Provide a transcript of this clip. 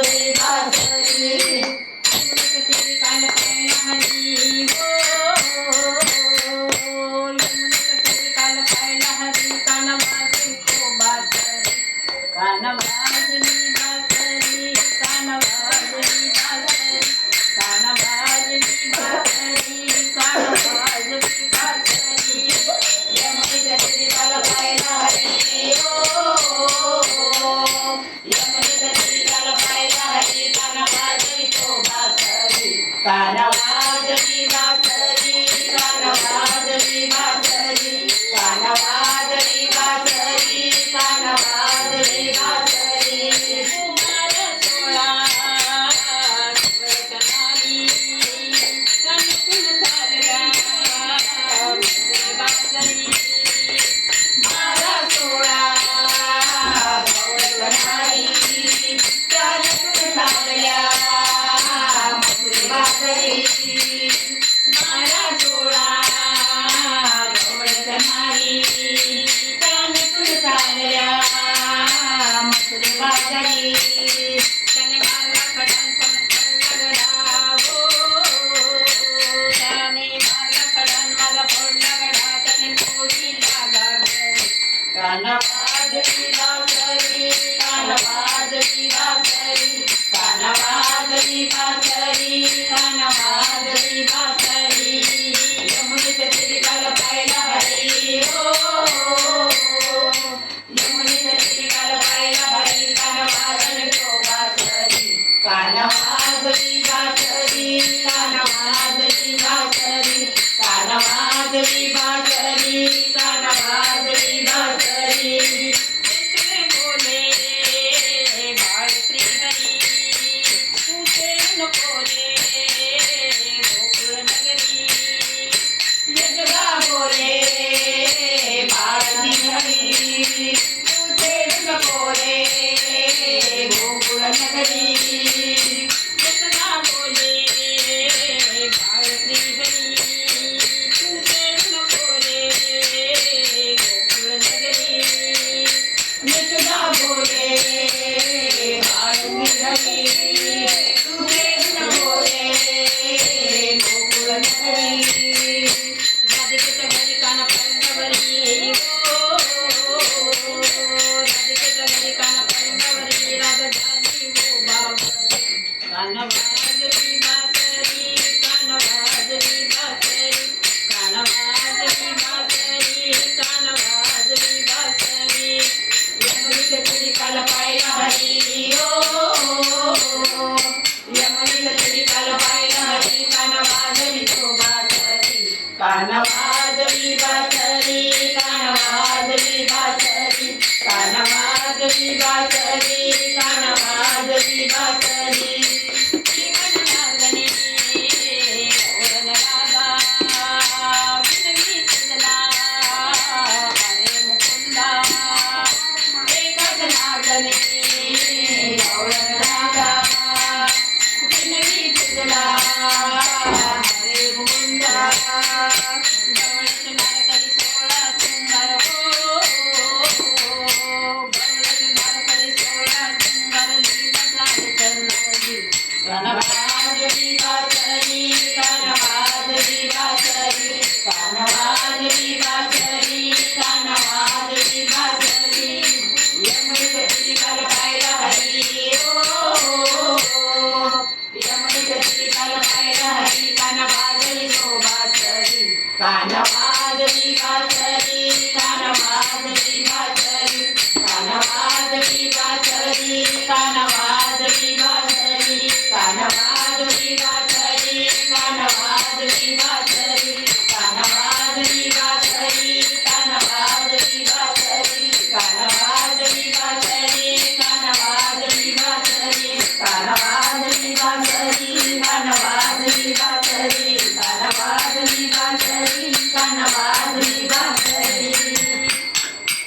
वाजवी बासरी काल पायला हरी हो काल पायला हरी कान वाजवी तो बासरी कान वाजवी बासरी कान वाजवी बासरी कान वाजवी बासरी कान वाजवी बासरी यमुने कधी काल पायला हरी हो यमुने कधी काल पायला हरी कान वाजवी तो बासरी कान वाजवी बासरी कान वाजवी बासरी कान वाजवी बासरी कान वाजवी बासरी कुमार सोळा वैष्णवी कणकुण झाल्या बासरी मारा सोळा वैष्णवी कणकुण झाल्या बासरी मारा सोळा वैष्णवी कणकुण झाल्या बासरी त्याने मारला खडान पण पडला गडा हो त्याने मारला खडान माझा पडला गडा त्याने मोडीला घागरी कान वाजवी बासरी कान वाजवी बासरी कान वाजवी बासरी कान वाजवी बासरी यमुनेच्या तीरी काल पायला हरी हो यमुनेच्या तीरी काल पायला हरी कान वाजवी तो बासरी कान वाजवी बासरी कान वाजवी बासरी कान वाजवी बासरी कान वाजवी बासरी कृष्ण बोले बाळ श्री हरी तुझे नको रे गोकुळ नगरी यशोदा बोले बाळ श्री हरी तुझे नको रे गोकुळ नगरी यशोदा बोले बाळ श्री हरी तुझे नको रे गोकुळ नगरी यशोदा बोले बाळ श्री हरी तुझे नको रे गोकुळ नगरी राधिकेच्या घरी कान पैंगवरी हो राधिकेच्या घरी कान पैंगवरी राधा झाली हो बाबरी कान वाजवी बासरी कान वाजवी बासरी कान वाजवी बासरी कान वाजवी बासरी यमुनेच्या तीरी काल पायला हरी हो यमुनेच्या तीरी काल पायला हरी कान वाजवी तो बासरी कान वाजवी बासरी कान वाजवी बासरी कान वाजवी बासरी कान वाजवी बासरी जीवन लागणे ओढण राधा विनवी तुझला हरे मुकुंदा एकच लागणे ओढण राधा विनवी तुझला हरे मुकुंदा गवळण नारकरी सोळा सुंदर हो गवळण नारकरी सोळा सुंदर लीला झाले चरणावरी कान वाजवी बासरी कान वाजवी बासरी कान वाजवी बासरी कान वाजवी बासरी यमुनेच्या तीरी काल पायला हरी हो यमुनेच्या तीरी काल पायला हरी कान वाजवी तो बासरी कान वाजवी बासरी कान वाजवी बासरी कान वाजवी बासरी कान वाजवी बासरी कान वाजवी बासरी कान वाजवी बासरी कान वाजवी बासरी कान वाजवी बासरी कान वाजवी बासरी कान वाजवी बासरी कान वाजवी बासरी कान वाजवी बासरी कान वाजवी बासरी कान वाजवी